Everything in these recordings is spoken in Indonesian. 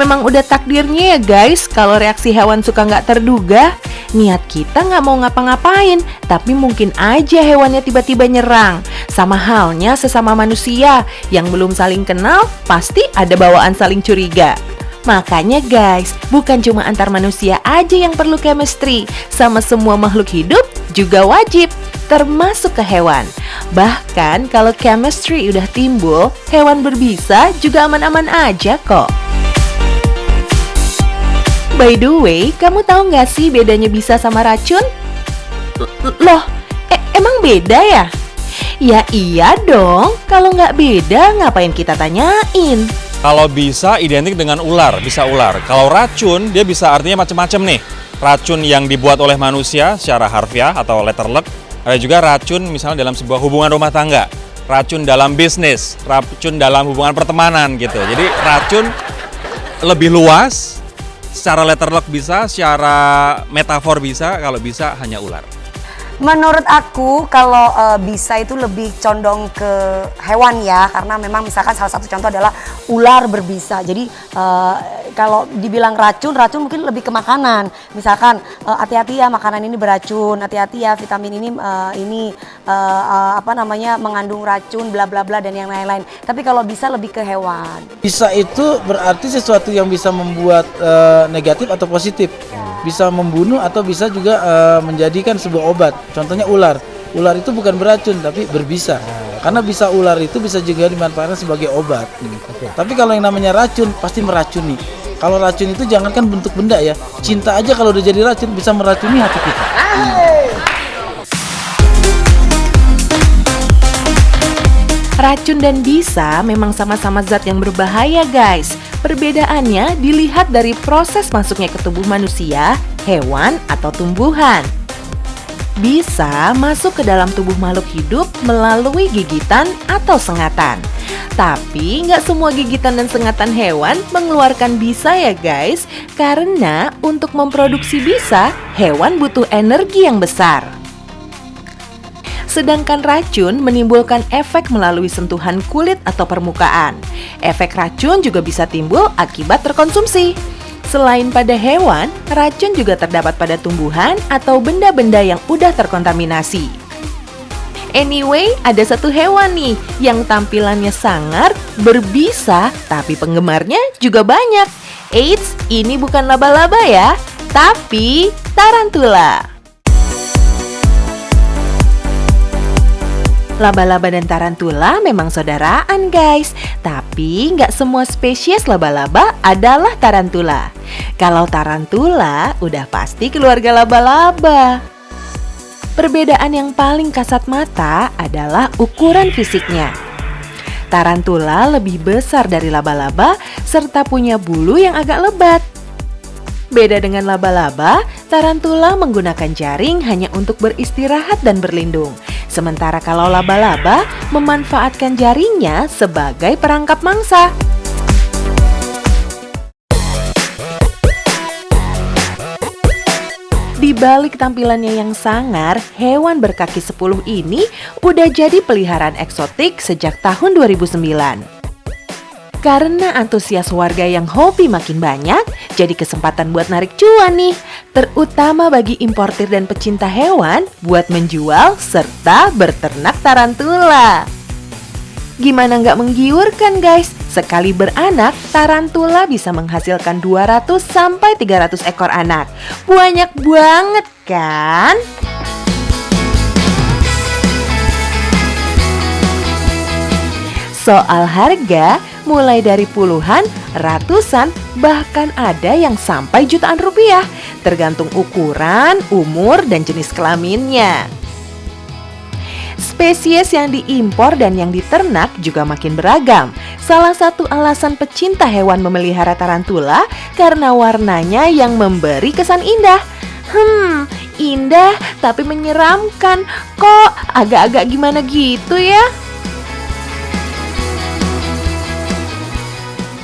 Memang udah takdirnya ya guys, kalau reaksi hewan suka nggak terduga. Niat kita nggak mau ngapa-ngapain, tapi mungkin aja hewannya tiba-tiba nyerang. Sama halnya sesama manusia, yang belum saling kenal, pasti ada bawaan saling curiga. Makanya guys, bukan cuma antar manusia aja yang perlu chemistry, sama semua makhluk hidup juga wajib, termasuk ke hewan. Bahkan kalau chemistry udah timbul, hewan berbisa juga aman-aman aja kok. By the way, kamu tahu nggak sih bedanya bisa sama racun? Loh, emang beda ya? Ya iya dong, kalau nggak beda ngapain kita tanyain? Kalau bisa identik dengan ular, bisa ular. Kalau racun, dia bisa artinya macam-macam nih. Racun yang dibuat oleh manusia secara harfiah atau letterlek. Ada juga racun misalnya dalam sebuah hubungan rumah tangga. Racun dalam bisnis, racun dalam hubungan pertemanan gitu. Jadi racun lebih luas. Secara letterlock bisa, secara metafor bisa, kalau bisa hanya ular. Menurut aku kalau bisa itu lebih condong ke hewan ya, karena memang misalkan salah satu contoh adalah ular berbisa. Jadi kalau dibilang racun mungkin lebih ke makanan. Misalkan hati-hati ya makanan ini beracun, hati-hati ya vitamin ini mengandung racun bla bla bla dan yang lain-lain. Tapi kalau bisa lebih ke hewan. Bisa itu berarti sesuatu yang bisa membuat negatif atau positif. Bisa membunuh atau bisa juga menjadikan sebuah obat. Contohnya ular. Ular itu bukan beracun tapi berbisa. Karena bisa ular itu bisa juga dimanfaatkan sebagai obat. Tapi kalau yang namanya racun pasti meracuni. Kalau racun itu jangankan bentuk benda ya. Cinta aja kalau udah jadi racun bisa meracuni hati kita. Racun dan bisa memang sama-sama zat yang berbahaya guys. Perbedaannya dilihat dari proses masuknya ke tubuh manusia, hewan, atau tumbuhan. Bisa masuk ke dalam tubuh makhluk hidup melalui gigitan atau sengatan. Tapi nggak semua gigitan dan sengatan hewan mengeluarkan bisa ya guys. Karena untuk memproduksi bisa, hewan butuh energi yang besar. Sedangkan racun menimbulkan efek melalui sentuhan kulit atau permukaan. Efek racun juga bisa timbul akibat terkonsumsi. Selain pada hewan, racun juga terdapat pada tumbuhan atau benda-benda yang udah terkontaminasi. Anyway, ada satu hewan nih yang tampilannya sangar, berbisa, tapi penggemarnya juga banyak. Eits, ini bukan laba-laba ya, tapi tarantula. Laba-laba dan tarantula memang saudaraan guys, tapi nggak semua spesies laba-laba adalah tarantula. Kalau tarantula udah pasti keluarga laba-laba. Perbedaan yang paling kasat mata adalah ukuran fisiknya. Tarantula lebih besar dari laba-laba serta punya bulu yang agak lebat. Beda dengan laba-laba, tarantula menggunakan jaring hanya untuk beristirahat dan berlindung. Sementara kalau laba-laba memanfaatkan jaringnya sebagai perangkap mangsa. Di balik tampilannya yang sangar, hewan berkaki 10 ini udah jadi peliharaan eksotik sejak tahun 2009. Karena antusias warga yang hobi makin banyak, jadi kesempatan buat narik cuan nih, terutama bagi importir dan pecinta hewan buat menjual serta berternak tarantula. Gimana nggak menggiurkan guys? Sekali beranak, tarantula bisa menghasilkan 200 sampai 300 ekor anak. Banyak banget kan? Soal harga, mulai dari puluhan, ratusan, bahkan ada yang sampai jutaan rupiah, tergantung ukuran, umur, dan jenis kelaminnya. Spesies yang diimpor dan yang diternak juga makin beragam. Salah satu alasan pecinta hewan memelihara tarantula karena warnanya yang memberi kesan indah. Indah tapi menyeramkan. Kok agak-agak gimana gitu ya?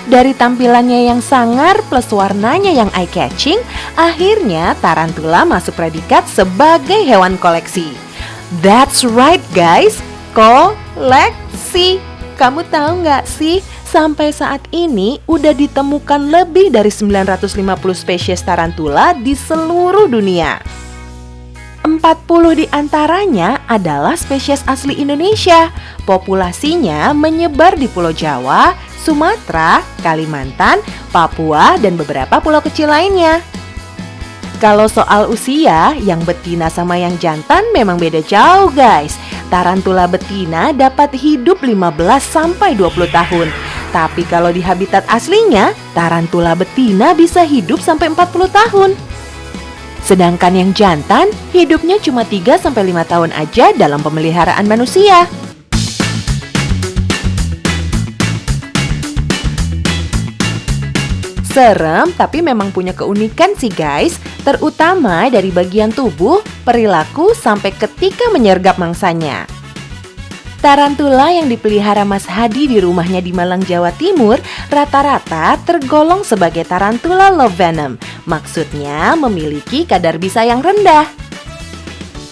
Dari tampilannya yang sangar plus warnanya yang eye-catching, akhirnya tarantula masuk predikat sebagai hewan koleksi. That's right guys, koleksi. Kamu tahu nggak sih, sampai saat ini udah ditemukan lebih dari 950 spesies tarantula di seluruh dunia. 40 di antaranya adalah spesies asli Indonesia. Populasinya menyebar di Pulau Jawa, Sumatera, Kalimantan, Papua, dan beberapa pulau kecil lainnya. Kalau soal usia, yang betina sama yang jantan memang beda jauh guys. Tarantula betina dapat hidup 15-20 tahun. Tapi kalau di habitat aslinya, tarantula betina bisa hidup sampai 40 tahun. Sedangkan yang jantan hidupnya cuma 3-5 tahun aja dalam pemeliharaan manusia. Serem tapi memang punya keunikan sih guys, terutama dari bagian tubuh, perilaku, sampai ketika menyergap mangsanya. Tarantula yang dipelihara Mas Hadi di rumahnya di Malang, Jawa Timur rata-rata tergolong sebagai tarantula low venom. Maksudnya memiliki kadar bisa yang rendah.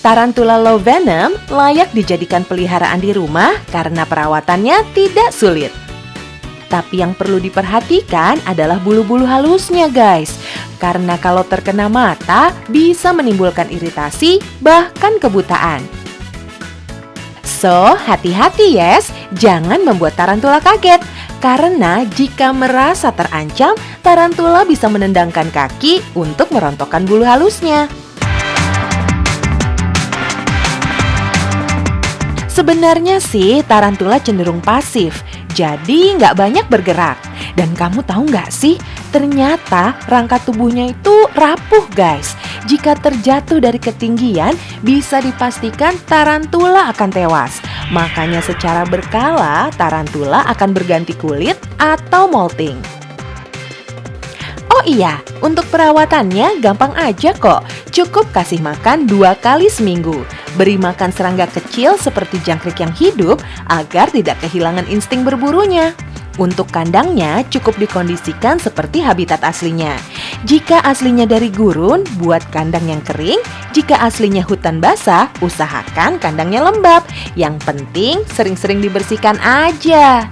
Tarantula low venom layak dijadikan peliharaan di rumah karena perawatannya tidak sulit. Tapi yang perlu diperhatikan adalah bulu-bulu halusnya guys. Karena kalau terkena mata bisa menimbulkan iritasi bahkan kebutaan. So, hati-hati yes, jangan membuat tarantula kaget. Karena jika merasa terancam, tarantula bisa menendangkan kaki untuk merontokkan bulu halusnya. Sebenarnya sih tarantula cenderung pasif, jadi nggak banyak bergerak. Dan kamu tahu nggak sih, ternyata rangka tubuhnya itu rapuh guys. Jika terjatuh dari ketinggian, bisa dipastikan tarantula akan tewas. Makanya secara berkala, tarantula akan berganti kulit atau molting. Oh iya, untuk perawatannya gampang aja kok. Cukup kasih makan 2 kali seminggu. Beri makan serangga kecil seperti jangkrik yang hidup agar tidak kehilangan insting berburunya. Untuk kandangnya cukup dikondisikan seperti habitat aslinya. Jika aslinya dari gurun, buat kandang yang kering. Jika aslinya hutan basah, usahakan kandangnya lembab. Yang penting sering-sering dibersihkan aja.